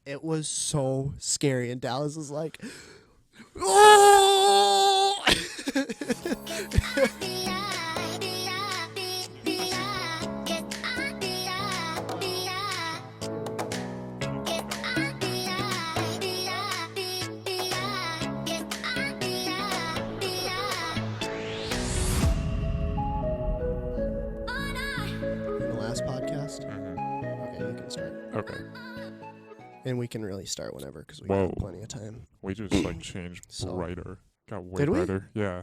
it was so scary. And Dallas was like, oh! In the last podcast? Okay, you can start. Okay. And we can really start whenever because we Whoa. have plenty of time. We just like changed So- brighter. Got way Did we? brighter. Yeah.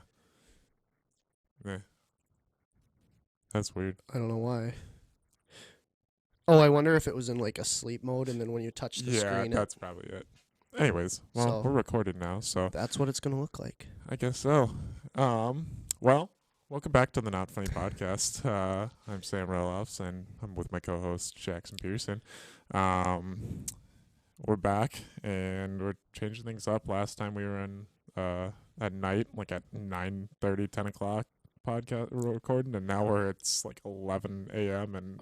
That's weird. I don't know why. Oh, I wonder if it was in like a sleep mode, and then when you touch the Yeah, screen, that's probably it. Anyways, well, So- we're recorded now, so that's what it's gonna look like. I guess so. Well, welcome back to the Not Funny Podcast. I'm Sam Reloffs, and I'm with my co-host Jackson Pearson. We're back, and we're changing things up. Last time we were in at night, like at 9:30, 10 o'clock podcast recording, and now it's like 11 a.m. and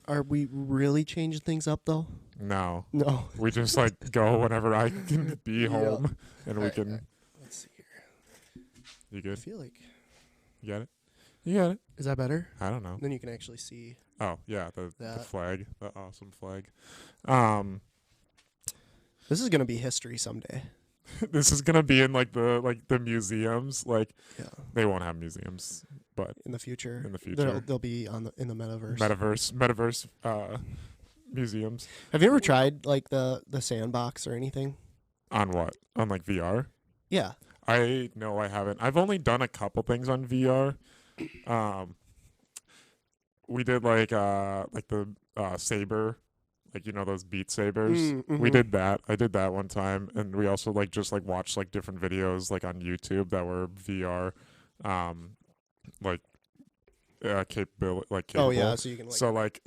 Are we really changing things up though? No. No. We just like go whenever I can be Yeah. home, and we Alright, can. alright. Let's see here. You I good? feel like You got it? You got it? is that better? I don't know. Then you can actually see. Oh yeah, the That. flag, the awesome flag. This is gonna be history someday. This is gonna be in like the museums. Like Yeah. they won't have museums, but In the future. in the future, They'll be in the metaverse. metaverse museums. Have you ever tried like the sandbox or anything? On what? On like VR? Yeah. I haven't. I've only done a couple things on VR. We did like the Saber, like those Beat Sabers. We Mhm. did that. I did that one time, and we also like just like watched like different videos like on YouTube that were VR, like capable like capable. Oh yeah, so you can like So like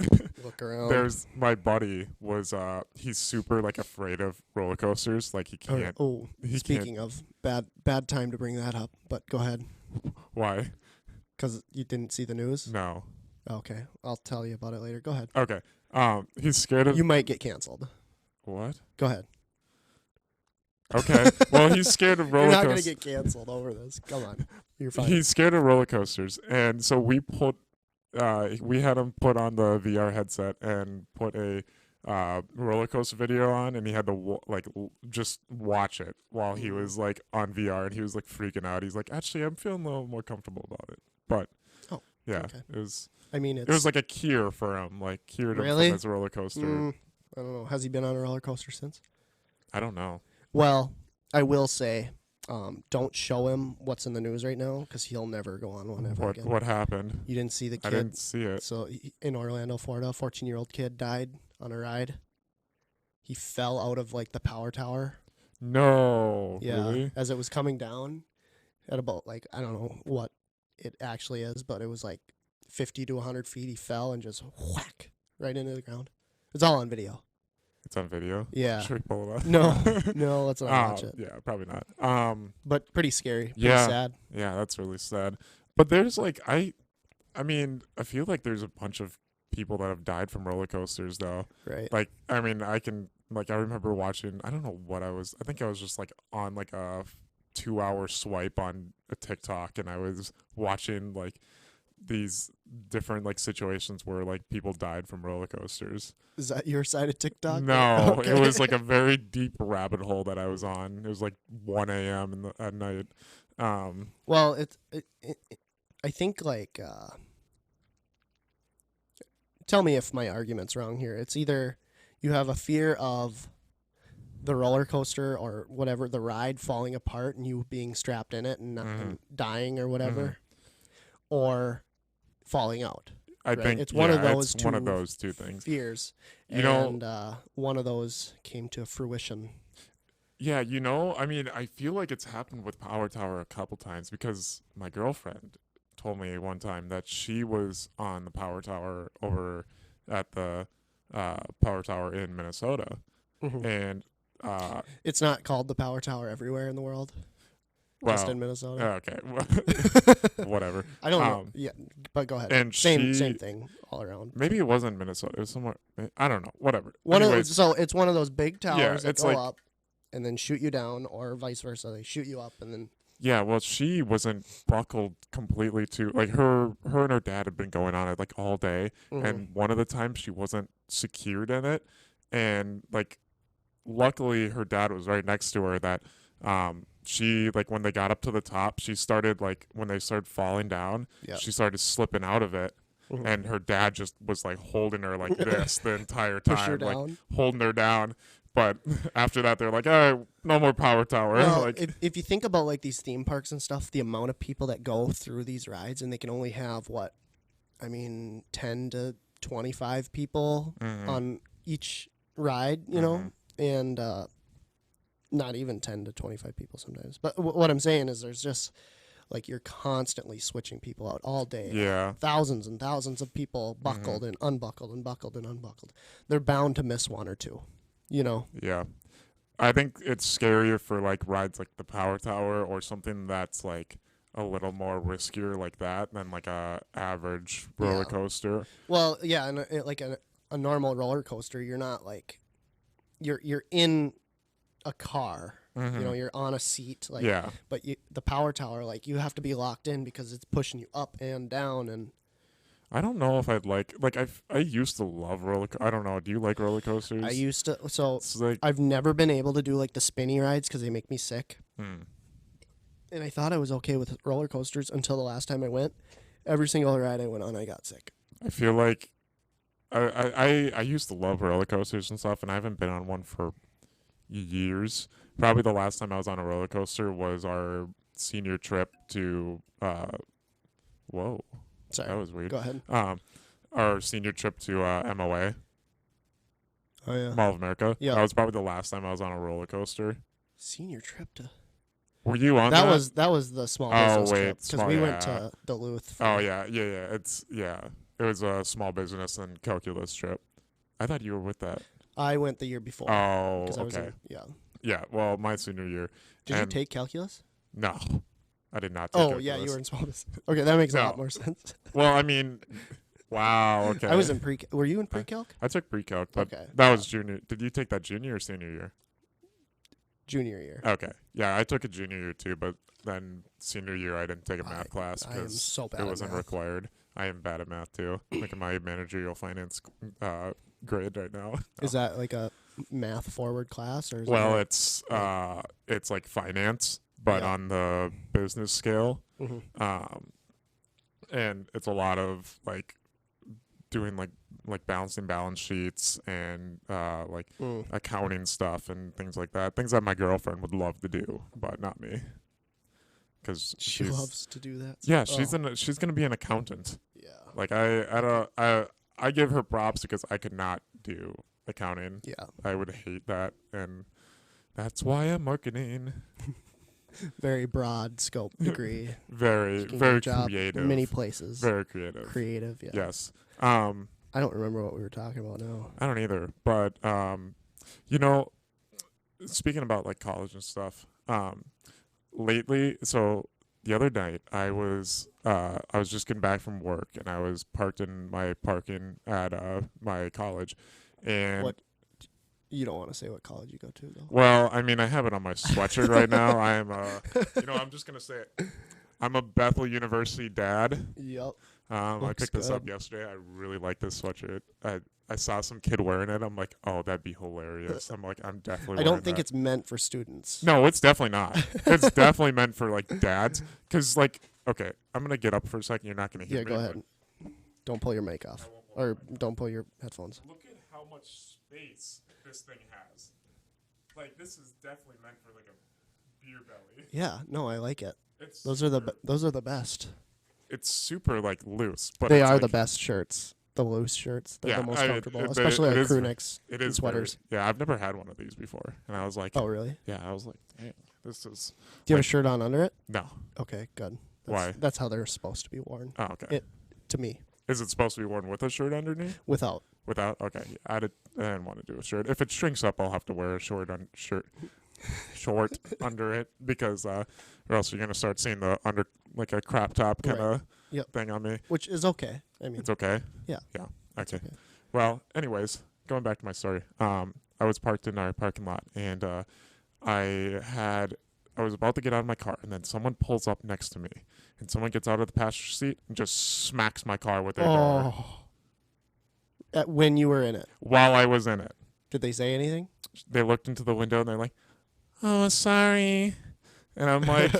look around. there's my buddy was he's super like afraid of roller coasters. Like he Oh, can't. oh, He speaking of bad time to bring that up, but go ahead. Why? Because you didn't see the news? No. Okay, I'll tell you about it later. Go ahead. Okay. He's scared of You might get canceled. what? Go ahead. Okay. Well, he's scared of roller You're not going to coasters. get canceled over this. Come on. You're fine. He's scared of roller coasters, and so we had him put on the VR headset and put a roller coaster video on, and he had to just watch it while he was like on VR, and he was like freaking out. He's like, actually, I'm feeling a little more comfortable about it, but Oh, yeah, okay. it was I mean, it was like a cure for him, like cured him Really? from his roller coaster. I don't know. Has he been on a roller coaster since? I don't know. Well, I will say, don't show him what's in the news right now because he'll never go on one ever again. What happened? You didn't see the I kid? didn't see it. So in Orlando, Florida, a 14-year-old kid died on a ride. He fell out of like the power tower. No, Yeah, really? as it was coming down at about like I don't know what it actually is, but it was like 50 to 100 feet. He fell and just whack right into the ground. It's all on video. It's on video. Yeah. Should we pull it up? No, let's not watch it. Yeah, probably not. But pretty scary. Pretty Yeah. sad. Yeah, that's really sad. But there's like I mean, I feel like there's a bunch of people that have died from roller coasters though. Right. Like I mean, I remember watching, I don't know what I think I was just like on like a 2-hour swipe on a TikTok, and I was watching like these different like situations where like people died from roller coasters. Is that your side of TikTok? No, Okay. it was like a very deep rabbit hole that I was on. It was like 1 a.m. at night. Well, I think like tell me if my argument's wrong here. It's either you have a fear of the roller coaster or whatever, the ride falling apart and you being strapped in it and, and dying or whatever, or falling out. I Right. think It's one of yeah, those it's one of two those two things. Fears. You know- and one of those came to fruition. Yeah, I mean, I feel like it's happened with Power Tower a couple times because my girlfriend told me one time that she was on the Power Tower over at the Power Tower in Minnesota, and It's not called the Power Tower everywhere in the world. Just Well, in Minnesota. okay, whatever. I don't know. Yeah, but go ahead. And Same thing all around. maybe it wasn't Minnesota. It was somewhere. I don't know. Whatever. So it's one of those big towers that it's go like, up and then shoot you down, or vice versa. They shoot you up and then. yeah. Well, she wasn't buckled completely to like her and her dad had been going on it like all day, and one of the times she wasn't secured in it, and like luckily her dad was right next to her that she like when they got up to the top she started like when they started falling down she started slipping out of it and her dad just was like holding her like this the entire time like holding her down, but after that they're like, oh, no more power tower. Well, like if you think about like these theme parks and stuff, the amount of people that go through these rides and they can only have 10 to 25 people on each ride, you know, and not even 10 to 25 people sometimes. But what I'm saying is there's just like you're constantly switching people out all day. Yeah. Thousands and thousands of people buckled and unbuckled and buckled and unbuckled. They're bound to miss one or two, you know. Yeah. I think it's scarier for like rides like the Power Tower or something that's like a little more riskier like that than like a average roller coaster. Well, yeah, and like a normal roller coaster, you're not like you're in a car. You know, you're on a seat. Like, but the Power Tower, like you have to be locked in because it's pushing you up and down. And I don't know if I'd like I used to love I don't know. Do you like roller coasters? I used to. So like, I've never been able to do like the spinny rides because they make me sick. And I thought I was okay with roller coasters until the last time I went. Every single ride I went on, I got sick. I feel like I used to love roller coasters and stuff, and I haven't been on one for years. Probably the last time I was on a roller coaster was our senior trip to whoa. Sorry. That was weird. Go ahead. Our senior trip to MOA. Oh yeah. Mall of America. Yeah. That was probably the last time I was on a roller coaster. Senior trip to. Were you on that? That was the small business trip because we went to Duluth. It was a small business and calculus trip. I thought you were with that. I went the year before. Oh, okay. Yeah, well, my senior year. Did you take calculus? No, I did not take calculus. Yeah, you were in small business. Okay, that makes a lot more sense. Well, I mean, wow, okay. I was in were you in pre-calc? I took pre-calc, but that was junior. Did you take that junior or senior year? Junior year. Okay. Yeah, I took a junior year too, but then senior year I didn't take a math class because it wasn't required. I am bad at math too. Look at my managerial finance grade right now. Is that like a math forward class or? It's like finance, but on the business scale. And it's a lot of like doing like balancing balance sheets and accounting stuff and things like that. Things that my girlfriend would love to do, but not me. Because she loves to do that. Yeah, she's gonna be an accountant. Yeah. Like I give her props because I could not do accounting. Yeah. I would hate that, and that's why I'm marketing. Very broad scope degree. very creative. Many places. Very creative. Creative. Yeah. Yes. I don't remember what we were talking about now. I don't either. But speaking about like college and stuff, lately, so the other night I was just getting back from work and I was parked in my parking at my college, and what? You don't want to say what college you go to, though. Well, I mean, I have it on my sweatshirt right now. I am I'm just gonna say it. I'm a Bethel University dad. Yep. I picked this up yesterday. I really like this sweatshirt. I saw some kid wearing it. I'm like, oh, that'd be hilarious. I'm like, I'm definitely. I don't think it's meant for students. No, it's definitely not. It's definitely meant for like dads. Because like, okay, I'm gonna get up for a second. You're not gonna hear me. Yeah, go ahead. Don't pull your mic off, or don't pull your headphones. Look at how much space this thing has. Like, this is definitely meant for like a beer belly. Yeah, no, I like it. Those are the best. It's super like loose, but they are the best shirts. The loose shirts, they're the most comfortable, especially like crew necks and sweaters. Yeah, I've never had one of these before, and I was like, oh really? Yeah, I was like, dang, this is. Do you have a shirt on under it? No. Okay, good. Why? That's how they're supposed to be worn. Oh, okay. To me. Is it supposed to be worn with a shirt underneath? Without. Okay. I didn't want to do a shirt. If it shrinks up, I'll have to wear a shirt. short under it because or else you're gonna start seeing the under like a crop top kind of Yep. thing on me. Which is okay. I mean, It's okay. Yeah. Yeah. it's Okay. Well, anyways, going back to my story. I was parked in our parking lot, and I was about to get out of my car, and then someone pulls up next to me, and someone gets out of the passenger seat and just smacks my car with their door When you were in it, while I was in it. did they say anything? They looked into the window and they're like, "Oh, sorry," and I'm like,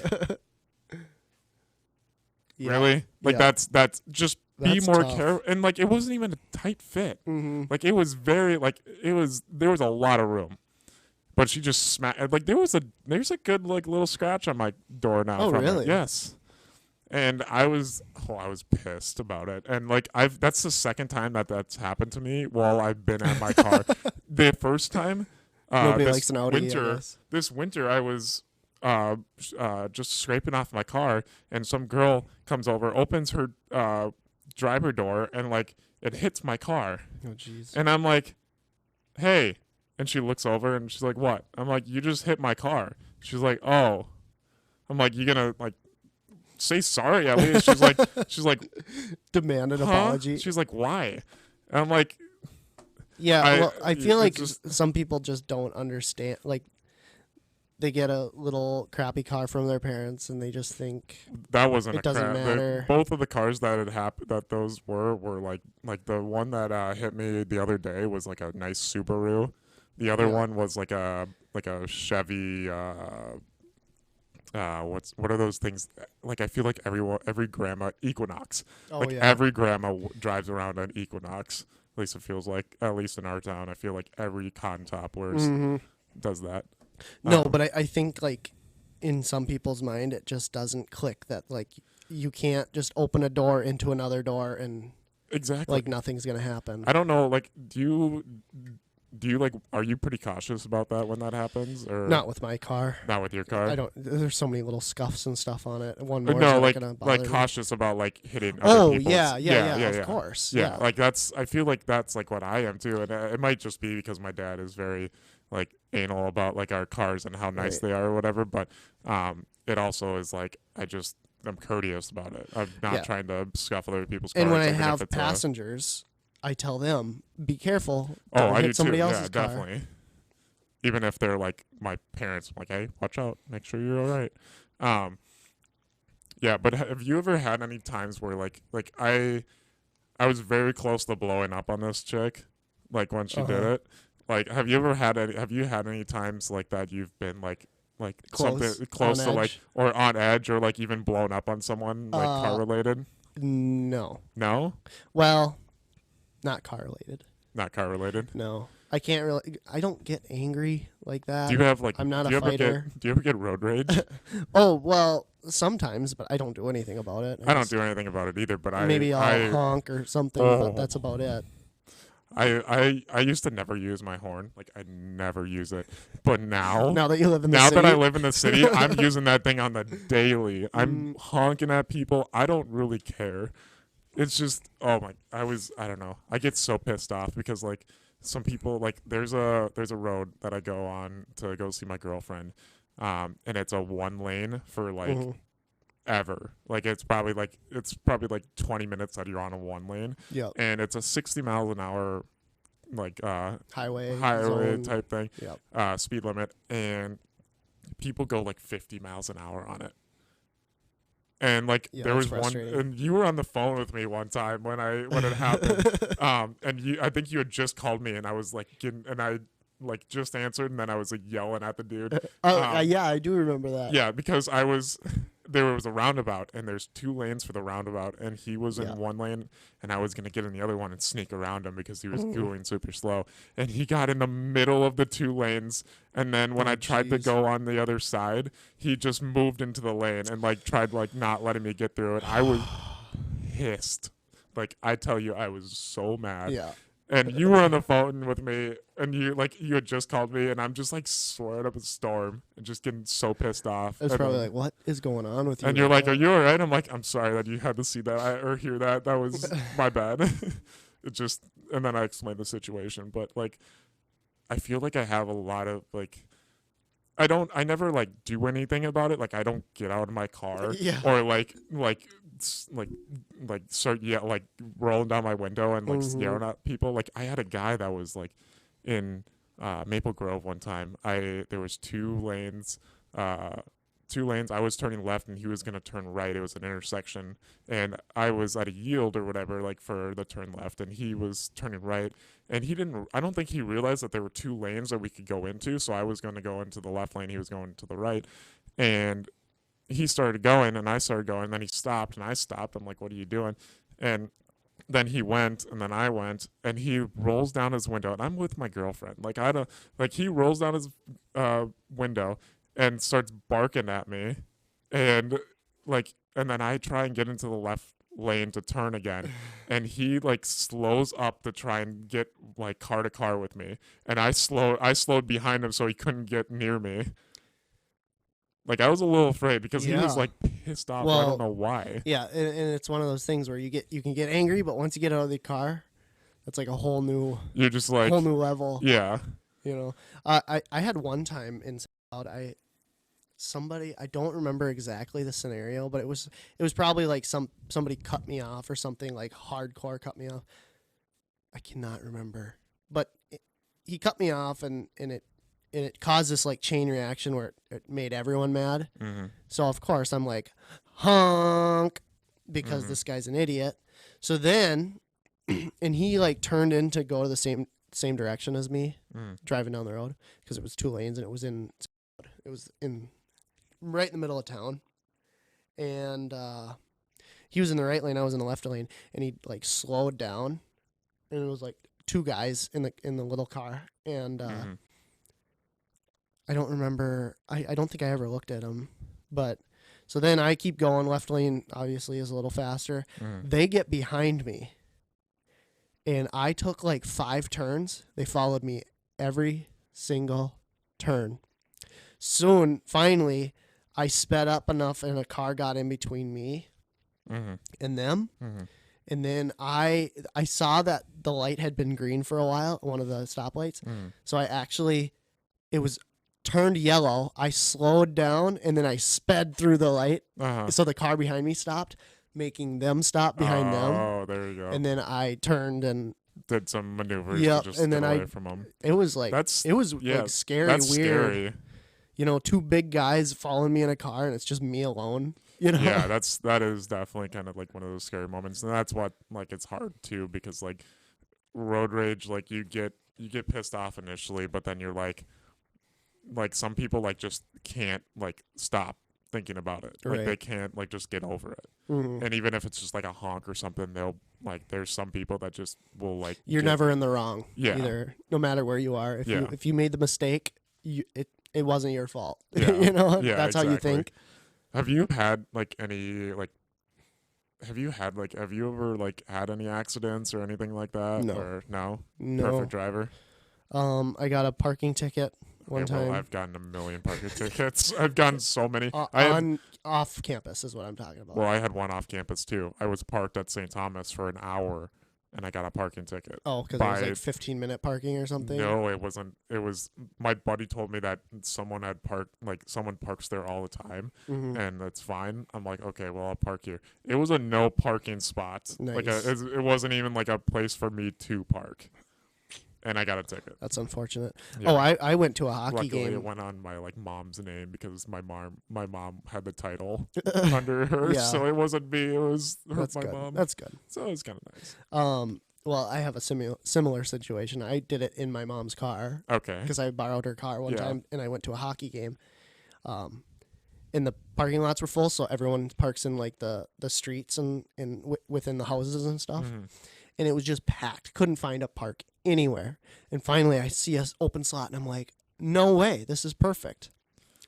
Yeah. "Really? Like Yeah. that's just be That's more tough. careful." And like it wasn't even a tight fit. Mm-hmm. Like it was very like there was a lot of room. But she just smacked like there's a good like little scratch on my door now. Oh, from it. really? Yes. And I was pissed about it. And like that's the second time that's happened to me while I've been at my car. The first time Nobody this likes an Audi. I winter guess. this winter I was just scraping off my car, and some girl comes over, opens her driver door, and like it hits my car. Oh, jeez. And I'm like, "Hey." And she looks over and she's like, "What?" I'm like, "You just hit my car." She's like, "Oh." I'm like, "You gonna like say sorry at least?" She's like, Demand an "Huh?" apology. She's like, "Why?" And I'm like, Yeah, I feel like it's just- some people just don't understand. Like, they get a little crappy car from their parents, and they just think that wasn't It a doesn't crap. matter. Both of the cars that had happened, that those were like the one that hit me the other day was like a nice Subaru. The other Yeah. one was like a Chevy. What are those things? Like I feel like every grandma Equinox. oh Like yeah, every grandma drives around an Equinox. At least it feels like. At least in our town, I feel like every cotton top wears does that. No, but I think like in some people's mind, it just doesn't click that like you can't just open a door into another door and Exactly. like nothing's gonna happen. I don't know. Like, do you like? Are you pretty cautious about that when that happens, or Not with my car. not with your car? I don't. There's so many little scuffs and stuff on it. One more. No, is like gonna bother me. cautious about like hitting. Oh other people's, yeah, of course. Yeah, like that's. I feel like that's like what I am too, and it might just be because my dad is very like anal about like our cars and how nice Right. they are or whatever. But it also is like I'm courteous about it. I'm not Yeah. trying to scuff other people's cars. And when I even if have it's passengers, I tell them, "Be careful. oh, Don't I hit do somebody too. else's Yeah, car." definitely. Even if they're like my parents, I'm like, "Hey, watch out. Make sure you're all right." Yeah, but have you ever had any times where like I was very close to blowing up on this chick, like when she did Uh-huh. it. Like, have you had any times like that you've been like Close, something close on to like edge? or on edge or like even blown up on someone like car related? No. No, Well, not car related. not car related. No, I can't really. I don't get angry like that. Do you have like? I'm not do a you ever fighter. do you ever get road rage? Oh well, sometimes, but I don't do anything about it. I don't just- do anything about it either. But Maybe I'll I honk or something, Oh. but that's about it. I used to never use my horn. Like I never use it. But now Now that you live in the now city, that I live in the city, I'm using that thing on the daily. I'm honking at people. I don't really care. It's just oh my I don't know. I get so pissed off because like some people like there's a road that I go on to go see my girlfriend. And it's a one lane for like Mhm. ever. Like it's probably like 20 minutes that you're on a one lane. Yep. And it's a 60 miles an hour like Highway highway zone. type thing, Yep. speed limit, and people go like 50 miles an hour on it. And like Yeah, there that's was one, frustrating. and you were on the phone with me one time when it happened, and I think you had just called me, and I was like and I like just answered, and then I was like yelling at the dude. Yeah, I do remember that. Yeah, because there was a roundabout, and there's two lanes for the roundabout, and he was Yeah. in one lane, and I was gonna get in the other one and sneak around him because he was going super slow, and he got in the middle of the two lanes, and then when Oh, I tried to jeez. go on the other side, he just moved into the lane and like tried like not letting me get through it. I was pissed. Like I tell you, I was so mad. Yeah. And you were on the phone with me, and you had just called me, and I'm just like swearing up a storm and just getting so pissed off. I was And probably then- like, "What is going on with you?" and you're right like, now?" "Are you all right?" I'm like, "I'm sorry that you had to see that or hear that. That was my bad." It just, and then I explained the situation, but like, I feel like I have a lot of like, I never like do anything about it. Like I don't get out of my car Yeah. or like start like rolling down my window and like Mm-hmm. yelling at people. Like I had a guy that was like in Maple Grove one time. There was uh two lanes. I was turning left and he was gonna turn right. It was an intersection and I was at a yield or whatever, like for the turn left, and he was turning right. And I don't think he realized that there were two lanes that we could go into. So I was gonna go into the left lane, he was going to the right. And he started going and I started going, and then he stopped and I stopped. I'm like, what are you doing? And then he went and then I went, and he rolls down his window, and I'm with my girlfriend. Like I don't like he rolls down his window and starts barking at me, and and then I try and get into the left lane to turn again, and he like slows up to try and get like car to car with me, and I slowed behind him so he couldn't get near me. Like I was a little afraid because he was Yeah. like pissed off. I Well, don't know why. Yeah, and it's one of those things where you can get angry, but once you get out of the car, it's like a You're just like, whole new level. yeah. You know, I had one time in South, I don't remember exactly the scenario, but it was probably like somebody cut me off or something, like hardcore cut me off. I cannot remember, but he cut me off, and it caused this like chain reaction where it made everyone mad. Mm-hmm. So of course I'm like, honk, because this guy's an idiot. So then, and he like turned in to go to the same direction as me, driving down the road, because it was two lanes and it was in right in the middle of town. And he was in the right lane, I was in the left lane, and he like slowed down, and it was like two guys in the little car, and I don't remember. I don't think I ever looked at him, but so then I keep going. Left lane obviously is a little faster. They get behind me, and I took like 5 turns. They followed me every single turn. Soon, finally, I sped up enough, and a car got in between me and them. And then I saw that the light had been green for a while, one of the stoplights. So it was turned yellow. I slowed down, and then I sped through the light. So the car behind me stopped, making them stop behind them. Oh, there you go. And then I turned and did some maneuvers to just and get then away from them. it was like like scary, that's weird. Scary. You know, 2 big guys following me in a car, and it's just me alone. You know? Yeah, that is definitely kind of like one of those scary moments, and that's what like it's hard too, because like road rage, like you get pissed off initially, but then you're like some people like just can't like stop thinking about it. Like they can't like just get over it. And even if it's just like a honk or something, they'll like there's some people that just will like You're never in the wrong. Yeah. Either, no matter where you are. If you made the mistake, it wasn't your fault. Yeah. You know, Yeah, that's how you think. Have you had like any like have you ever like had any accidents or anything like that? No. Or no? No. Perfect driver. I got a parking ticket one time. Well, I've gotten a million parking tickets. I've gotten so many. Off campus is what I'm talking about. Well, I had one off campus too. I was parked at St. Thomas for an hour, and I got a parking ticket. Oh, because it was like 15-minute parking or something? No, it wasn't. It was my buddy told me that someone had parked, like someone parks there all the time, and that's fine. I'm like, okay, well, I'll park here. It was a no parking spot. Nice. It wasn't even like a place for me to park. And I got a ticket. That's unfortunate. Yeah. Oh, I went to a hockey Luckily, game. it went on my like mom's name because my mom had the title under her, Yeah. so it wasn't me. It was my good. mom. That's good. So it was kind of nice. Well, I have a similar situation. I did it in my mom's car. Okay. Because I borrowed her car one time, and I went to a hockey game. And the parking lots were full, so everyone parks in like the streets and within the houses and stuff. And it was just packed. Couldn't find a park anywhere. And finally, I see a open slot, and I'm like, no way, this is perfect.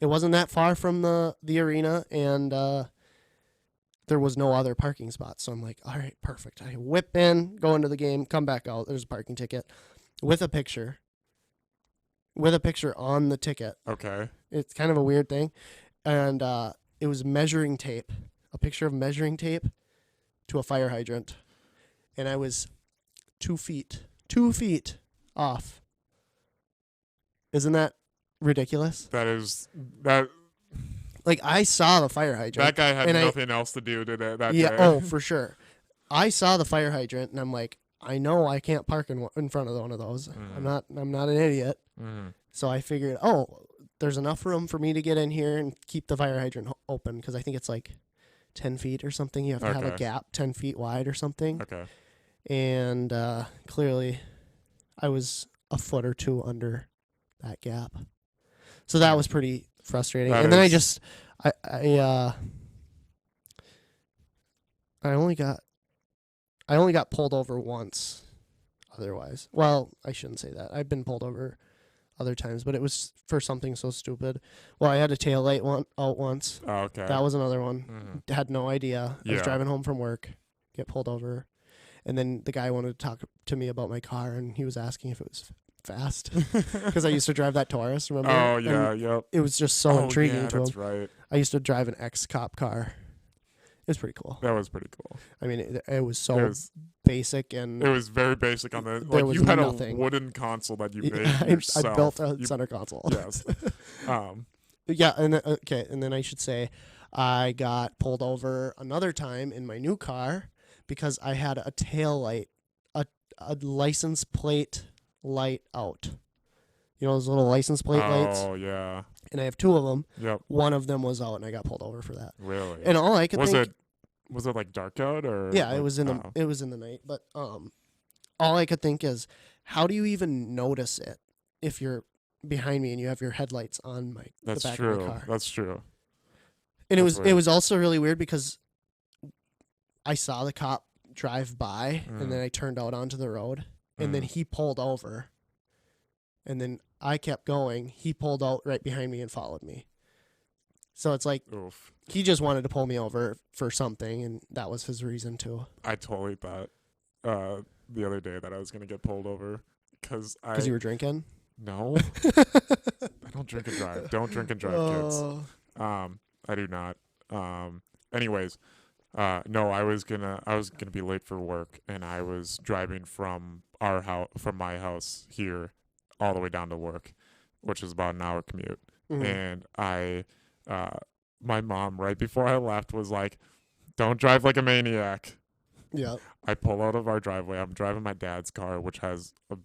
It wasn't that far from the arena, and there was no other parking spots. So I'm like, all right, perfect. I whip in, go into the game, come back out. There's a parking ticket with a picture on the ticket. Okay. It's kind of a weird thing. And it was measuring tape, a picture of measuring tape to a fire hydrant. And I was 2 feet off. Isn't that ridiculous? That Like, I saw the fire hydrant. that guy had and nothing else to do today. That yeah, day. oh, for sure. I saw the fire hydrant, and I'm like, I know I can't park in front of one of those. I'm not an idiot. So I figured, there's enough room for me to get in here and keep the fire hydrant open, because I think it's like 10 feet or something. You have to have a gap 10 feet wide or something. Okay. And clearly, I was a foot or two under that gap. So that was pretty frustrating. That and then is- I only got pulled over once. Otherwise, well, I shouldn't say that. I've been pulled over other times, but it was for something so stupid. Well, I had a tail light out once. Oh, okay. That was another one. Had no idea. I was Yeah. driving home from work, get pulled over, and then the guy wanted to talk to me about my car, and he was asking if it was fast because I used to drive that Taurus. Remember? Oh yeah, And yep. it was just so intriguing yeah, to him. that's right. I used to drive an ex-cop car. It was pretty cool. That was pretty cool. I mean, it was so It was, basic, and it was very basic on the There like was you had nothing. a wooden console that you made I yourself. built a You- center console. Yes. Yeah, and and then I should say I got pulled over another time in my new car because I had a tail light, a license plate light out. You know those little license plate lights? Oh yeah. And I have two of them. Yep. One of them was out, and I got pulled over for that. Really. And all I could think, was it like dark out or? yeah, like, it was in the night. But all I could think is, how do you even notice it if you're behind me and you have your headlights on the That's back true. of my car? That's true. And That's it weird. was also really weird because I saw the cop drive by, and then I turned out onto the road, and then he pulled over, and then I kept going. He pulled out right behind me and followed me. So it's like Oof. he just wanted to pull me over for something, and that was his reason too. I totally thought the other day that I was gonna get pulled over because You were drinking? No. I don't drink and drive. Don't drink and drive, kids. Oh. I do not. Anyways, no, I was gonna be late for work, and I was driving from my house here all the way down to work, which is about an hour commute. Mhm. And my mom right before I left was like, "Don't drive like a maniac." Yeah. I pull out of our driveway. I'm driving my dad's car, which has a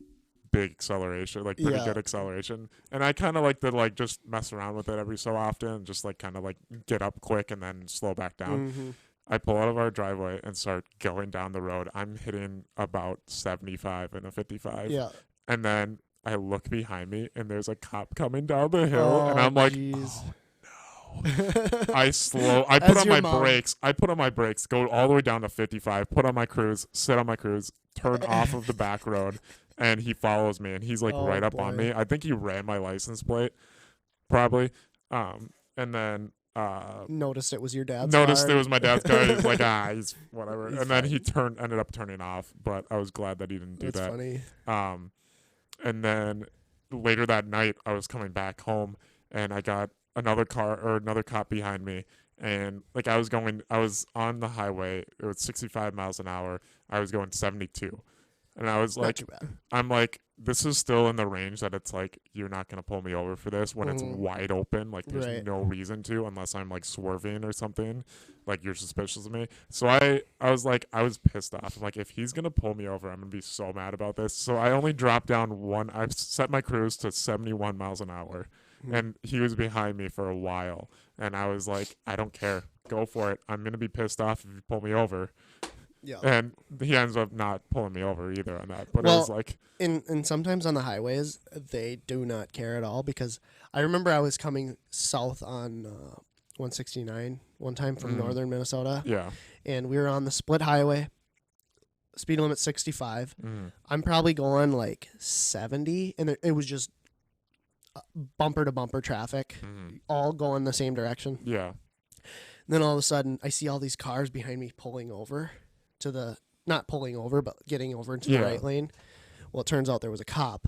big acceleration, like pretty Yeah. good acceleration. And I kind of like to like just mess around with it every so often, and just like kind of like get up quick and then slow back down. Mhm. I pull out of our driveway and start going down the road. I'm hitting about 75 in a 55. Yeah. And then I look behind me and there's a cop coming down the hill, and I'm like, jeez. oh, I put As on your my mom. brakes. I put on my brakes, go all the way down to 55, put on my cruise, sit on my cruise, turn off of the back road, and he follows me, and he's like Oh, right up on boy. me. I think he ran my license plate, probably. And then Noticed it was your dad's noticed car. it was my dad's car. He's like, he's whatever. He's And then he fine. ended up turning off, but I was glad that he didn't do That's that. funny. And then later that night, I was coming back home, and I got another cop behind me, and like I was on the highway. It was 65 miles an hour. I was going 72, and I was Not like, too bad. I'm like, this is still in the range that it's like you're not gonna pull me over for this when it's wide open. Like there's Right. no reason to, unless I'm like swerving or something. Like you're suspicious of me. So I was like, I was pissed off. I'm like, if he's gonna pull me over, I'm gonna be so mad about this. So I only dropped down one. I set my cruise to 71 miles an hour, and he was behind me for a while. And I was like, I don't care, go for it. I'm gonna be pissed off if you pull me over. Yeah. And he ends up not pulling me over either on that. But Well, it was like, And sometimes on the highways, they do not care at all, because I remember I was coming south on 169 one time from northern Minnesota, yeah. and we were on the split highway, speed limit 65. Mm. I'm probably going like 70, and it was just bumper to bumper traffic, all going the same direction. Yeah. And then all of a sudden, I see all these cars behind me pulling over to the, not pulling over, but getting over into the right lane. Well, it turns out there was a cop,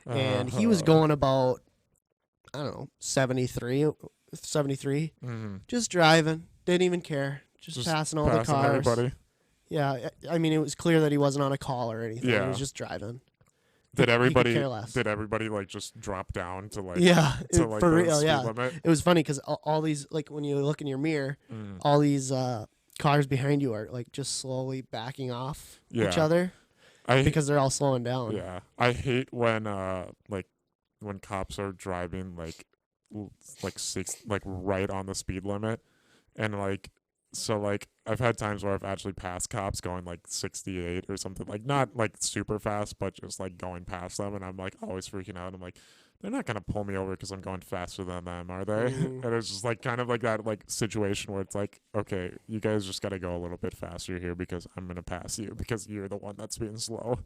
and he was going about, I don't know, 73, just driving, didn't even care, just passing all the cars. Everybody. Yeah, I mean, it was clear that he wasn't on a call or anything. He Yeah. was just driving. Did He could everybody care less. like just drop down to like Yeah, to like for the real. speed Yeah, limit? it was funny because all these, like, when you look in your mirror, all these cars behind you are like just slowly backing off each Yeah. other I because they're all slowing down. Yeah, I hate when like when cops are driving like like right on the speed limit, and like so like I've had times where I've actually passed cops going like 68 or something, like not like super fast, but just like going past them, and I'm like always freaking out. I'm like, they're not gonna pull me over because I'm going faster than them, are they? Mhm. And it's just like kind of like that like situation where it's like, okay, you guys just gotta go a little bit faster here because I'm gonna pass you because you're the one that's being slow.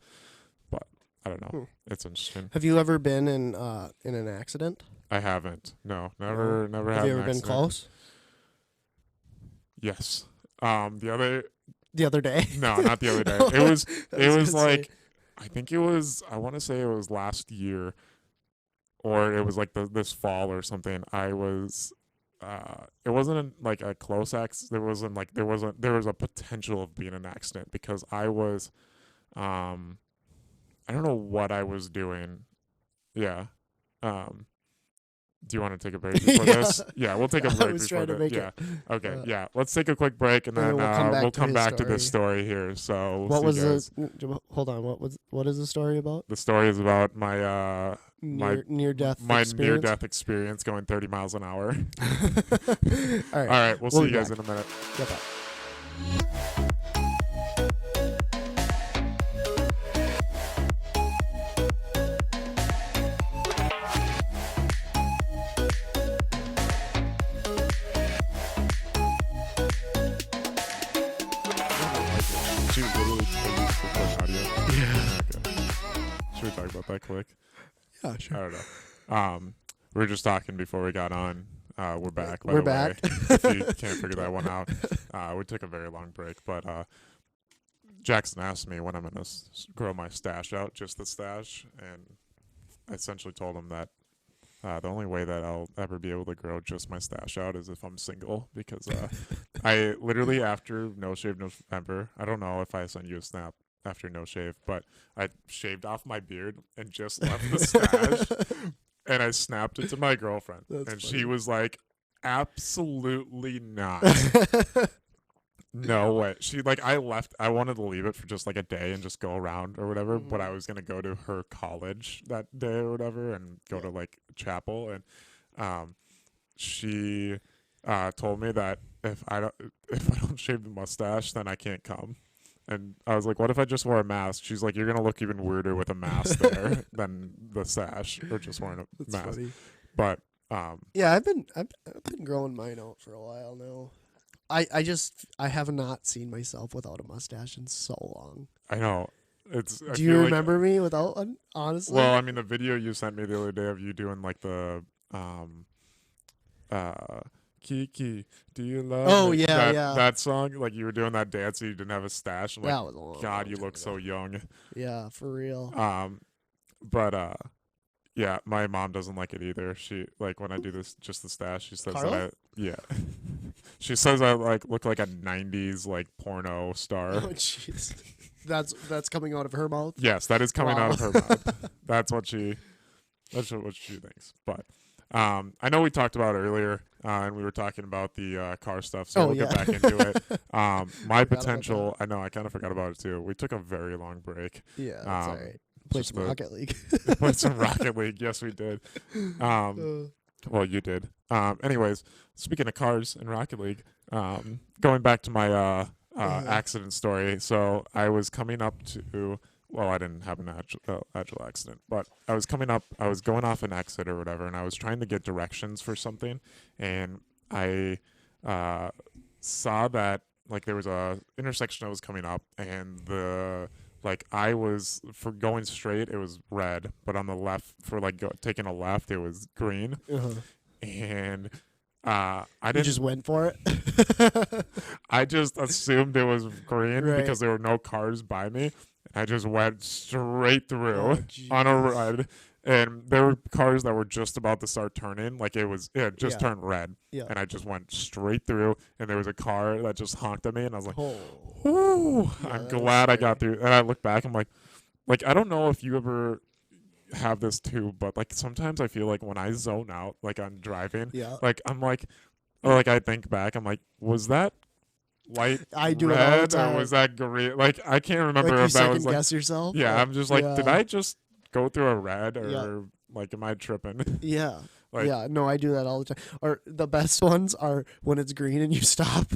But I don't know. It's interesting. Have you ever been in an accident? I haven't. No, No? never Have had you an ever been accident. close? Yes. The other The other day? no, not the other day. Oh, It was I was gonna like say. I think it was I want to say it was last year or it was like this fall or something. I was it wasn't like a close accident. There was a potential of being an accident because I was I don't know what I was doing. Yeah. Um Do you want to take a break before Yeah. this? Yeah, we'll take a I break was before trying to that. make Yeah. it. Okay. Yeah. Let's take a quick break and And then then we'll come back to come his back to this story. story here. So we'll What see was you the? guys. Hold on. What is the story about? The story is about my Near death my near experience. death experience going 30 miles an hour. All right. All right, we'll see be you guys back. in a minute. Yep. She literally told you to record audio. Yeah. Okay. Should we talk about that quick? Yeah. I Sure. don't know. We were just talking before we got on. We're back. By We're the back. way, if you can't figure that one out, we took a very long break. But Jackson asked me when I'm gonna grow my stash out, just the stash, and I essentially told him that the only way that I'll ever be able to grow just my stash out is if I'm single, because I literally after No Shave November, I don't know if I sent you a snap after No Shave, but I shaved off my beard and just left the stash. And I snapped it to my girlfriend. That's and funny. she was like, absolutely not. No way. She like I wanted to leave it for just like a day and just go around or whatever, but I was gonna go to her college that day or whatever and go to like chapel, and she told me that if I don't shave the mustache then I can't come. And I was like, what if I just wore a mask? She's like, you're going to look even weirder with a mask there than the sash or just wearing a That's mask. funny. But, Yeah, I've been growing mine out for a while now. I have not seen myself without a mustache in so long. I know. I Do you feel remember me without one? Honestly. Well, I mean, the video you sent me the other day of you doing like the, Kiki, do you love Oh, me? yeah, yeah. That song, like you were doing that dance and you didn't have a stash. I'm like, that was a long. God, long you time look ago. so young. Yeah, for real. But yeah, my mom doesn't like it either. She like when I do this just the stash, she says Carla? yeah. She says I like look like a 90s like porno star. Oh, jeez. That's coming out of her mouth. Yes, that is coming out of her mouth. That's what she thinks. But I know we talked about it earlier, and we were talking about the car stuff, so we'll get back into it. My about potential, I know, I kind of forgot about it too. We took a very long break. Yeah, that's all right. Played just some the- Rocket League. Played some Rocket League. Yes, we did. Well, you did. Anyways, speaking of cars and Rocket League, going back to my accident story. So I was coming up to, well, I didn't have an actual accident, but I was going off an exit or whatever, and I was trying to get directions for something, and I saw that like there was a intersection I was coming up, and I was for going straight, it was red, but on the left for taking a left, it was green, and I You didn't. just went for it. I just assumed it was green Right. because there were no cars by me. I just went straight through Oh, on a jeez. red, and there were cars that were just about to start turning. Like it just Yeah. turned red, Yeah. and I just went straight through. And there was a car that just honked at me, and I was like, Oh. "Whoo!" Yeah, I'm that is glad I scary. got through. And I look back, I'm like I don't know if you ever have this too, but like sometimes I feel like when I zone out, like on driving, Yeah. like I'm like, or like I think back, I'm like, was that light I do it all the red or time. was that green? Like I can't remember Like you if that second was like, guess yourself. yeah, I'm just like, did yeah. I just go through a red or Yeah. like am I tripping? Yeah. Like- yeah. No, I do that all the time. Or the best ones are when it's green and you stop.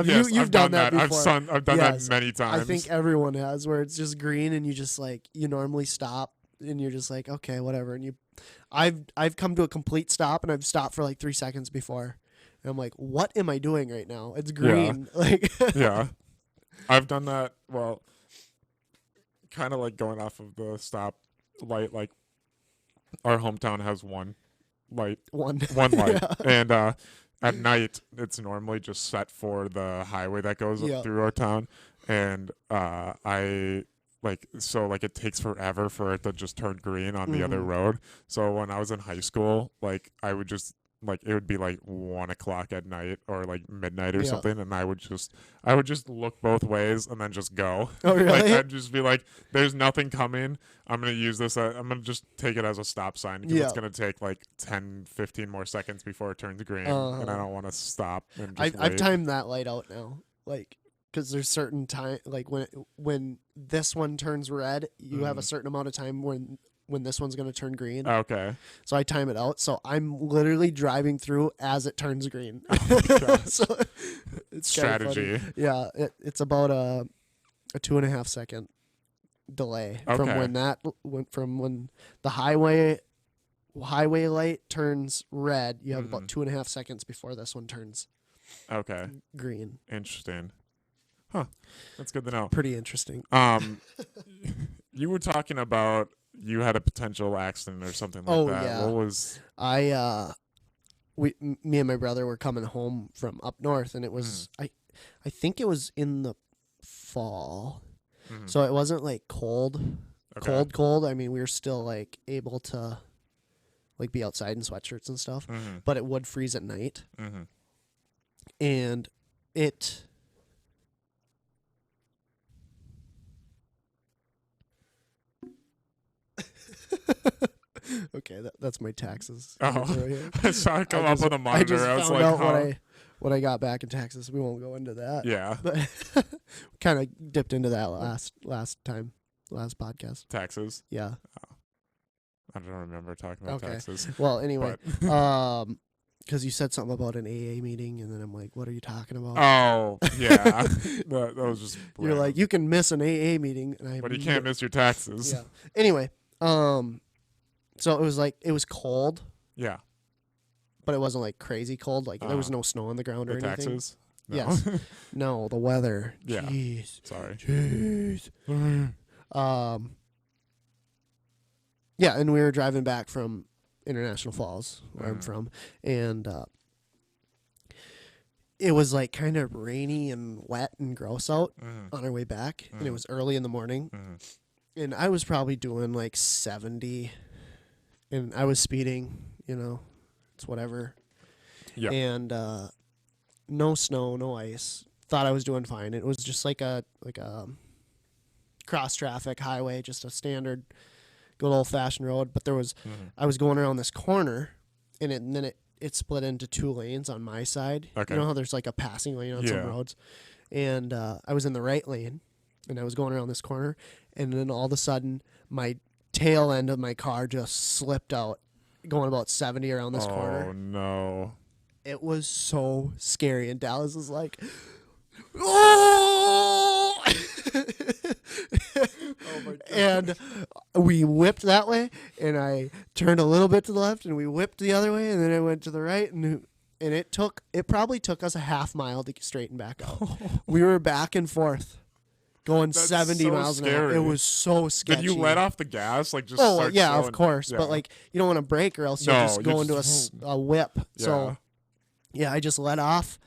Yes, You've I've done that I've before. I've done Yes, that many times. I think everyone has, where it's just green and you just like you normally stop and you're just like okay whatever, and I've come to a complete stop and I've stopped for like 3 seconds before, and I'm like what am I doing right now? It's green. Like yeah, I've done that. Well, kind of like going off of the stop light. Like our hometown has one light, one light, Yeah. and at night it's normally just set for the highway that goes Yeah. through our town, and I like so like it takes forever for it to just turn green on the other Mhm. road. So when I was in high school, like I would just like it would be like 1 o'clock at night or like midnight or Yeah. something, and I would just look both ways and then just go. Oh really? Like I'd just be like, "There's nothing coming. I'm gonna use this. I'm gonna just take it as a stop sign because it's Yeah. gonna take like 10, 15 more seconds before it turns green, Uh-huh. and I don't want to stop and just I've wait." timed that light out now, like because there's certain time like when this one turns red, you have a Mhm. certain amount of time when this one's gonna turn green. Okay. So I time it out. So I'm literally driving through as it turns green. Oh my gosh. so it's kinda funny. Strategy. Yeah, it's about a 2.5 second delay from Okay. when the highway light turns red. You have about Mhm. 2.5 seconds before this one turns Okay. green. Interesting. Huh. That's good to know. Pretty interesting. You were talking about you had a potential accident or something like Oh, that. yeah. What was? Me and my brother were coming home from up north, and it was I think it was in the fall, Mhm. so it wasn't like cold. Okay. Cold. I mean, we were still like able to like be outside in sweatshirts and stuff, Mhm. but it would freeze at night, Mhm. and it. Okay, that's my taxes. Oh. Right here. I saw it come up on the I monitor. just I was found like, out huh? what I got back in Texas. We won't go into that. Yeah. But kind of dipped into that last podcast. Taxes. Yeah. I don't remember talking about Okay. taxes. Well, anyway, But because you said something about an AA meeting, and then I'm like, what are you talking about? oh yeah, that was just. You're random. like, you can miss an AA meeting, and I. but you can't miss your taxes. Yeah. Anyway, so it was cold, Yeah. but it wasn't like crazy cold. Like there was no snow on the ground The or anything. taxes. No. Yes. No, the weather. Yeah. Jeez. Sorry. Jeez. Yeah, and we were driving back from International Falls, where I'm from, and it was like kind of rainy and wet and gross out on our way back, and it was early in the morning, and I was probably doing like 70, and I was speeding, it's whatever. Yeah. And no snow, no ice. Thought I was doing fine. It was just like a cross traffic highway, just a standard good old fashioned road. But there was I was going around this corner, and then it split into 2 lanes on my side. Okay. You know how there's like a passing lane on some Yeah. roads, and I was in the right lane, and I was going around this corner, and then all of a sudden my tail end of my car just slipped out, going about 70 around this corner. Oh no. It was so scary, and Dallas was like, "Oh!" Oh my god. And we whipped that way, and I turned a little bit to the left, and we whipped the other way, and then I went to the right, and it probably took us a half mile to straighten back out. We were back and forth, going That's 70 so miles an hour. scary. It was so sketchy. Did you let off the gas? Like just. Oh start yeah, of slowing- course. Yeah. But like you don't want to brake, or else you'll No, just you go into just- a whip. Yeah. So yeah, I just let off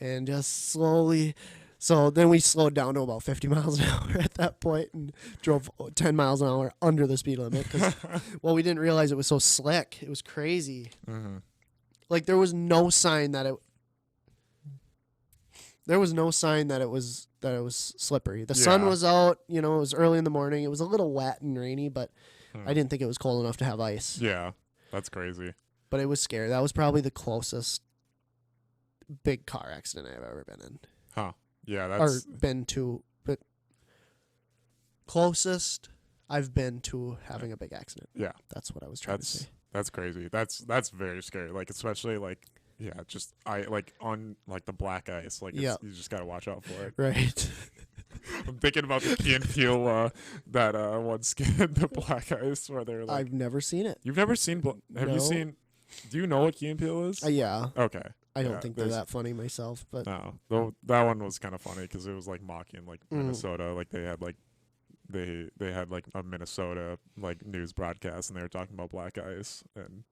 and just slowly. So then we slowed down to about 50 miles an hour at that point and drove 10 miles an hour under the speed limit. Well, we didn't realize it was so slick. It was crazy. Mhm. Like there was no sign that There was no sign that it was slippery. The sun was out. You know, it was early in the morning. It was a little wet and rainy, but I didn't think it was cold enough to have ice. Yeah, that's crazy. But it was scary. That was probably the closest big car accident I've ever been in. Huh. Yeah, Or that's been to, but closest I've been to having a big accident. yeah. That's what I was trying to say. That's crazy. That's very scary. Like especially like just on like the black ice. Like you just gotta watch out for it. Right. I'm thinking about the Key and Peele that one skit, the black ice, where they're like. I've never seen it. You've never seen? Have you seen? Do you know what Key and Peele is? Yeah. Okay. I don't think they're that funny myself, but no, that one was kind of funny because it was like mocking like Minnesota. Like they had like they had like a Minnesota like news broadcast and they were talking about black ice and.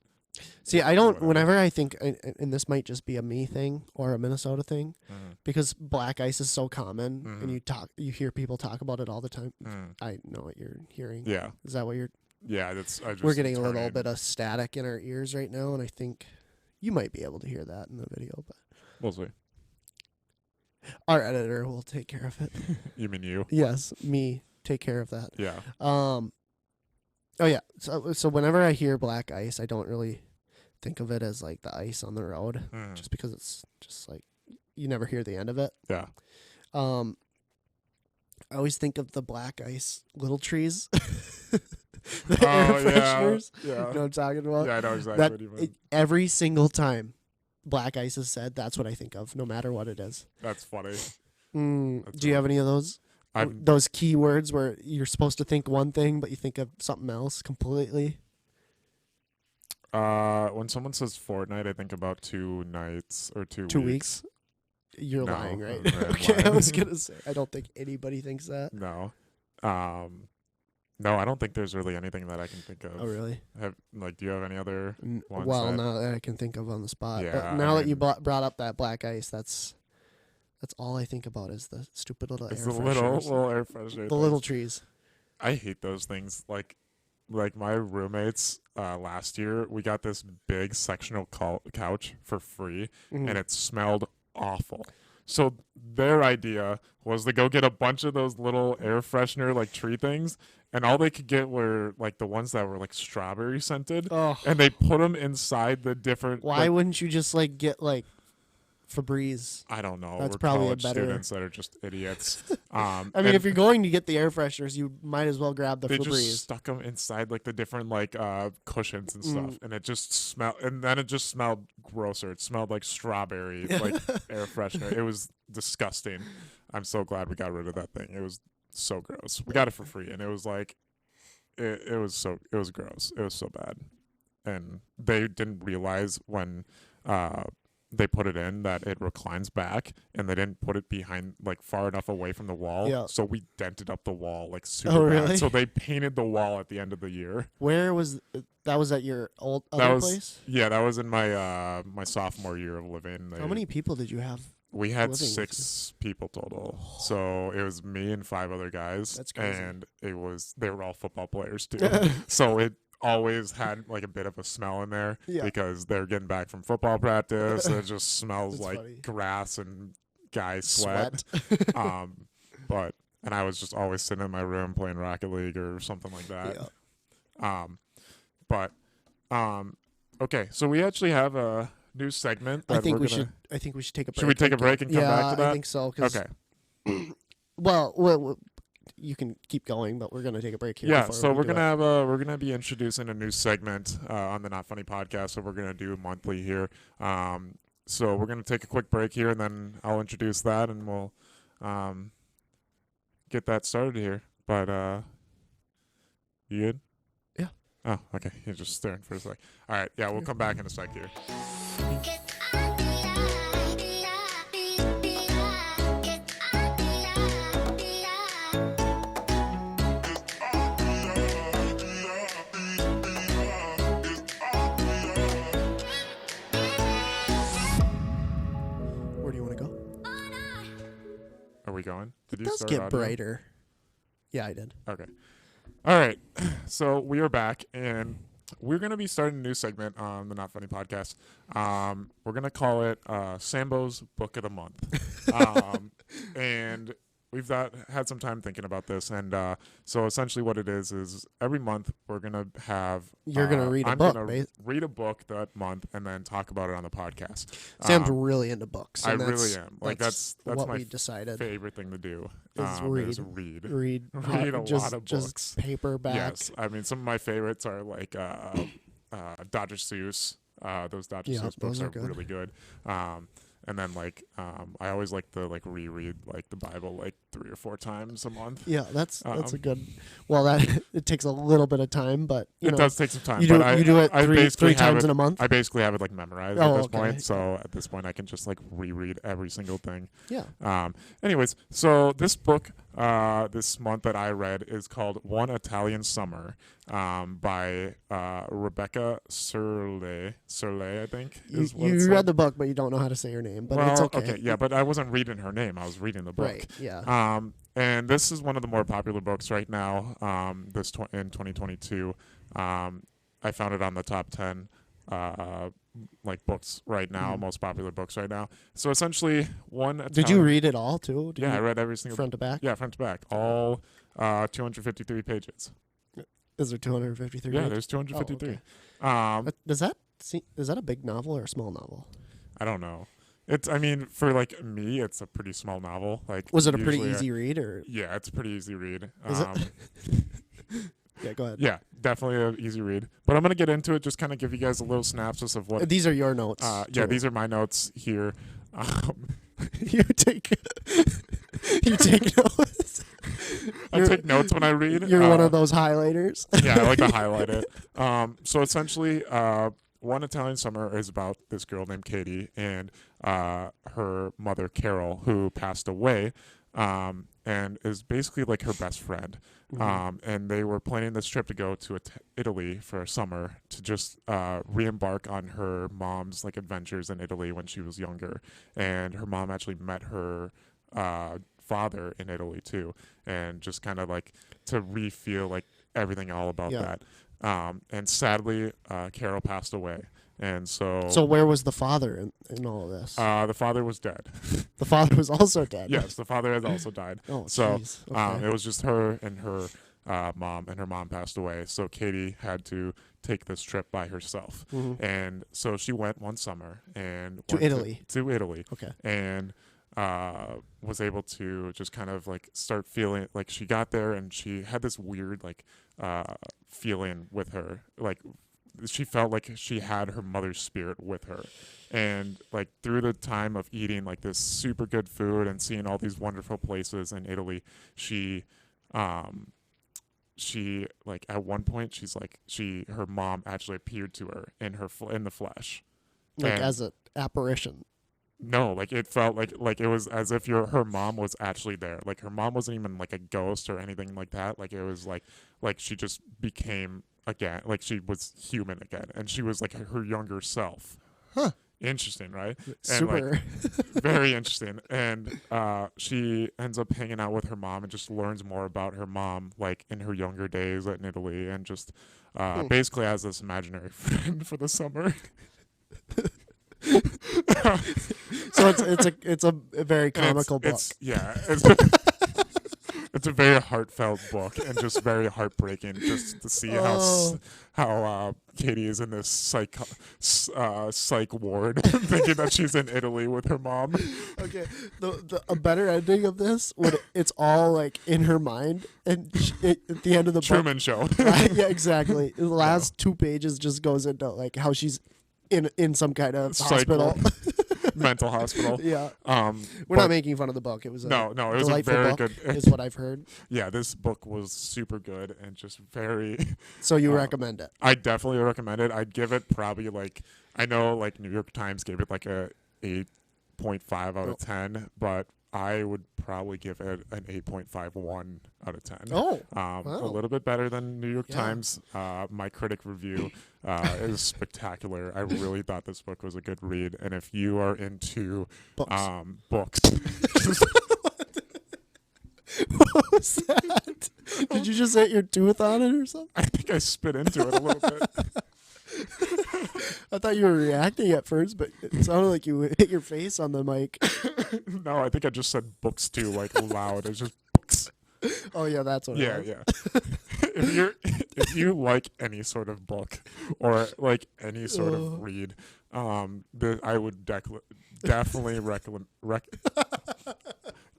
See, I don't. Whenever I think, and this might just be a me thing or a Minnesota thing, because black ice is so common, and you hear people talk about it all the time. I know what you're hearing. Yeah, is that what you're? Yeah, we're getting a little bit of static in our ears right now, and I think you might be able to hear that in the video, but we'll see. Our editor will take care of it. You mean you? Yes, me. Take care of that. Yeah. Oh yeah. So whenever I hear black ice, I don't really think of it as like the ice on the road, just because it's just like you never hear the end of it. Yeah. I always think of the black ice little trees. The air fresheners. Yeah. You know what I'm talking about? Yeah, I know exactly what you mean. Every single time black ice is said, that's what I think of, no matter what it is. That's funny. Do you have any of those? Those key words where you're supposed to think one thing, but you think of something else completely? When someone says fortnight, I think about 2 nights or 2 weeks. 2 weeks? You're lying, right? Okay, I was going to say, I don't think anybody thinks that. No. No, I don't think there's really anything that I can think of. Oh, really? Do you have any other ones? Well, not that I can think of on the spot. Yeah, but now that you brought up that black ice, that's all I think about is the stupid little air fresheners. little air fresheners. The little trees. I hate those things. Like my roommates last year, we got this big sectional couch for free, and it smelled awful. So their idea was to go get a bunch of those little air freshener like tree things, and all they could get were like the ones that were like strawberry scented, and they put them inside the different. Why wouldn't you just like get like Febreze? I don't know. That's We're probably college a better students that are just idiots. I mean, if you're going to get the air fresheners, you might as well grab the they Febreze. just stuck them inside like the different like cushions and stuff, and it just smelled. And then it just smelled grosser. It smelled like strawberry, like air freshener. It was disgusting. I'm so glad we got rid of that thing. It was so gross. We got it for free, and it was like, it was gross. It was so bad, and they didn't realize when they put it in that it reclines back, and they didn't put it behind like far enough away from the wall. Yeah. So we dented up the wall like super bad. Really? So they painted the wall at the end of the year. Where was that? Was at your other place? Yeah, that was in my my sophomore year of living. How many people did you have? We had 6 people total. So it was me and 5 other guys. That's crazy. And they were all football players too. So it always had like a bit of a smell in there because they're getting back from football practice. It just smells like funny. grass and guy sweat. And I was just always sitting in my room playing Rocket League or something like that. Yeah. Okay, so we actually have a new segment that I think we should take a break. Should we take a break and come back to that? I think so. Okay. Well, you can keep going, but we're gonna take a break here. Yeah, so we're gonna be introducing a new segment on the Not Funny podcast. So we're gonna do monthly here. So we're gonna take a quick break here, and then I'll introduce that, and we'll get that started here. But you good? Yeah. Oh, okay. You're just staring for a sec. All right. Yeah, we'll come back in a sec here. Where do you want to go? Are we going? It does get brighter. Yeah, I did. Okay. All right. So we are back, and we're going to be starting a new segment on the Not Funny podcast. We're going to call it Sambo's Book of the Month. And we've had some time thinking about this. And so essentially what it is every month we're going to have... You're going to read a I'm book. going to read a book that month and then talk about it on the podcast. Sam's really into books. I really am. Like that's what my we decided favorite thing to do. Is read. Read a lot of books. Just paperback. Yes. I mean, some of my favorites are like Dr. Seuss. Those Dr. Seuss books are really good. And then like I always like to like reread like the Bible like 3 or 4 times a month. Yeah, that's a good. Well, that it takes a little bit of time, but it does take some time. You do it three times in a month. I basically have it like memorized at this point. So at this point, I can just like reread every single thing. Yeah. Anyways, so this book this month that I read is called One Italian Summer by Rebecca Serle, I think. You read the book, but you don't know how to say her name. But it's okay. Okay, yeah, but I wasn't reading her name. I was reading the book. Right. Yeah. And this is one of the more popular books right now. In 2022, I found it on the top 10 like books right now, most popular books right now. So essentially, Did you read it all too? I read every single front to back. Yeah, front to back, all 253 pages. Is there 253? Yeah, there's 253. Oh, okay. Is that a big novel or a small novel? I don't know. I mean, for like me, it's a pretty small novel. Like, was it a pretty easy read or? Yeah, it's a pretty easy read. Is it? Yeah, go ahead. Yeah, definitely an easy read. But I'm gonna get into it. Just kind of give you guys a little synopsis of what. These are your notes. Yeah, these are my notes here. You take notes. I take notes when I read. You're one of those highlighters. Yeah, I like to highlight it. So essentially, One Italian Summer is about this girl named Katie and her mother Carol, who passed away, and is basically like her best friend. And they were planning this trip to go to Italy for a summer to just re-embark on her mom's like adventures in Italy when she was younger. And her mom actually met her father in Italy too, and just kind of like to re-feel like everything all about that. And sadly, Carol passed away. And so where was the father in all of this? The father was dead. The father was also dead. Yes, the father has also died. Oh, so okay. It was just her and her mom, and her mom passed away. So Katie had to take this trip by herself. And so she went one summer and to Italy. To Italy. Okay. And was able to just kind of like start feeling like she got there and she had this weird like feeling with her, like she felt like she had her mother's spirit with her. And like through the time of eating like this super good food and seeing all these wonderful places in Italy, she like at one point she's like her mom actually appeared to her in the flesh, like as an apparition. No, like it felt like it was as if her mom was actually there. Like her mom wasn't even like a ghost or anything like that. Like it was like she just became again, like she was human again, and she was like her younger self. Huh. Interesting, right? Super. And, like, very interesting. And she ends up hanging out with her mom and just learns more about her mom, like in her younger days in Italy, and just basically has this imaginary friend for the summer. So it's a very comical book. It's a very heartfelt book and just very heartbreaking just to see how Katie is in this psych ward thinking that she's in Italy with her mom. Okay, a better ending of this it's all like in her mind, and at the end of the Truman book, Show. Yeah, exactly. The last 2 pages just goes into like how she's in some kind of hospital. Mental hospital. Yeah. We're not making fun of the book. It was no. It was delightful a very book, good. is what I've heard. Yeah, this book was super good and just very. So you recommend it? I definitely recommend it. I'd give it probably like, I know like New York Times gave it like a 8.5 out of 10, but I would probably give it an 8.51 out of 10. Oh, wow. A little bit better than New York Times. My critic review is spectacular. I really thought this book was a good read. And if you are into books. What was that? Did you just hit your tooth on it or something? I think I spit into it a little bit. I thought you were reacting at first, but it sounded like you hit your face on the mic. No, I think I just said books too, like loud. It's just books. Oh yeah, that's what it was. Yeah. if you like any sort of book or like any sort of read, I would definitely recommend.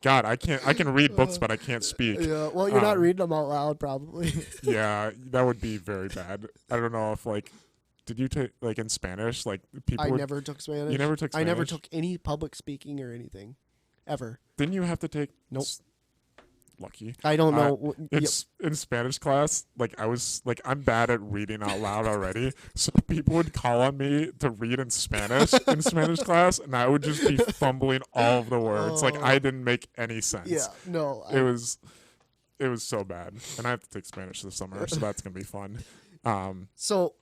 God, I can read books, but I can't speak. Yeah, well, you're not reading them out loud, probably. Yeah, that would be very bad. I don't know if like, did you take like in Spanish? Like people. I never took Spanish. You never took Spanish? I never took any public speaking or anything, ever. Didn't you have to take? Nope. Lucky. I don't know. It's in Spanish class. Like I was like I'm bad at reading out loud already, so people would call on me to read in Spanish class, and I would just be fumbling all of the words. Like I didn't make any sense. Yeah, no. It was so bad, and I have to take Spanish this summer, so that's gonna be fun. So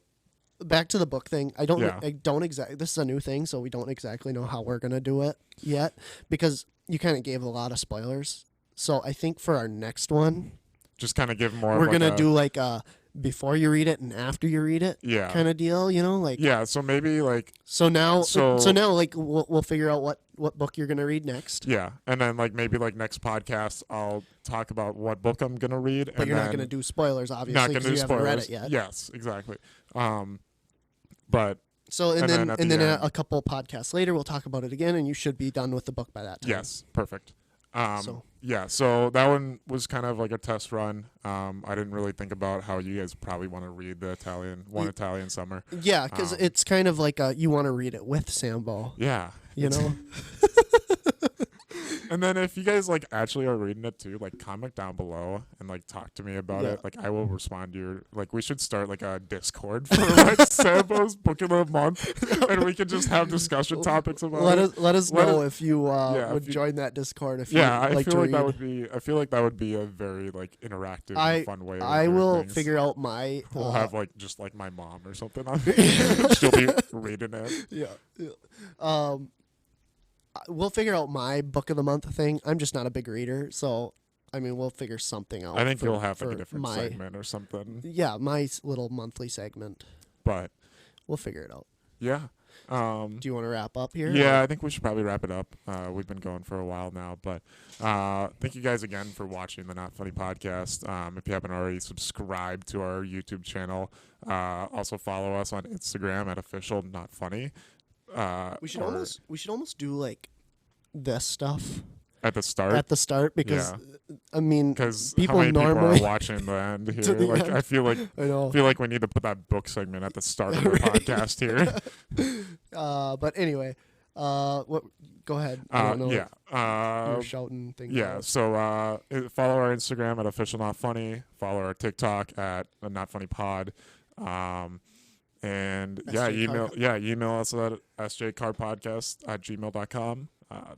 back to the book thing. I don't Yeah. exactly. This is a new thing, so we don't exactly know how we're gonna do it yet because you kind of gave a lot of spoilers. So I think for our next one, Just kind of give more. we're of like gonna do like a before you read it and after you read it, Yeah. kind of deal. You know, like Yeah. So maybe like So now, So- now, like we'll figure out what book you're gonna read next. yeah, and then like maybe like next podcast I'll talk about what book I'm gonna read. But and you're not then- gonna do spoilers, obviously, not because gonna you do haven't spoilers. read it yet. Yes, exactly. But So And then at the then end- a couple podcasts later, we'll talk about it again, and you should be done with the book by that time. yes, perfect. So- Yeah, so that one was kind of like a test run. I didn't really think about how you guys probably want to read the Italian Summer. Yeah, because it's kind of like you want to read it with Sambo, Yeah. you know. And then if you guys like actually are reading it too, like comment down below and like talk to me about Yeah. it. Like I will respond to your like we should start like a Discord for like Sambo's book of the month, and we can just have discussion topics about it. Let us Let know us- if you yeah, would if you- join that Discord. If Yeah, you I like feel to like read. that would be. I feel like that would be a very like interactive, and fun way. Of I doing will things. figure out my. We'll have like just like my mom or something on. She'll be reading it. Yeah. We'll figure out my book of the month thing. I'm just not a big reader, so I mean, we'll figure something out. I think for- you'll have like for a different my, segment or something. Yeah, my little monthly segment. But We'll figure it out. yeah. Do you want to wrap up here? Yeah, I think we should probably wrap it up. We've been going for a while now, but thank you guys again for watching the Not Funny podcast. If you haven't already, subscribed to our YouTube channel. Also follow us on Instagram at official Not Funny. We should or almost do like this stuff at the start. at the start because I mean, Because how people many normally people are watching the end here? To the Like end. I feel like I know. we need to put that book segment at the start of the podcast here. But anyway, what? Go ahead. I don't know. Yeah. You're shouting things. Yeah, out. so follow our Instagram at official not funny. Follow our TikTok at not funny pod. And email us at sjcarpodcast@gmail.com.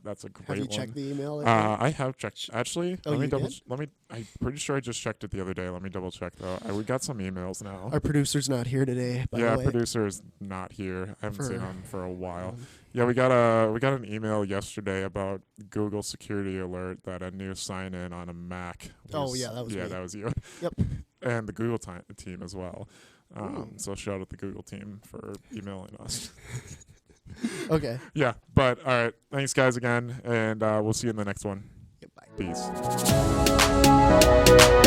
That's a great one. Have you checked the email? I have checked. Actually, Oh, let me you double. did? I'm pretty sure I just checked it the other day. Let me double check though. We got some emails now. Our producer's not here today. By Yeah, the way. producer is not here. I haven't seen For- him for a while. Yeah, we got an email yesterday about Google security alert that a new sign in on a Mac. Oh, yeah, that was me. that was you. Yep. And the Google team as well. So shout out the Google team for emailing us. Okay. Yeah, but all right. Thanks guys again, and we'll see you in the next one. Yep, bye. Peace.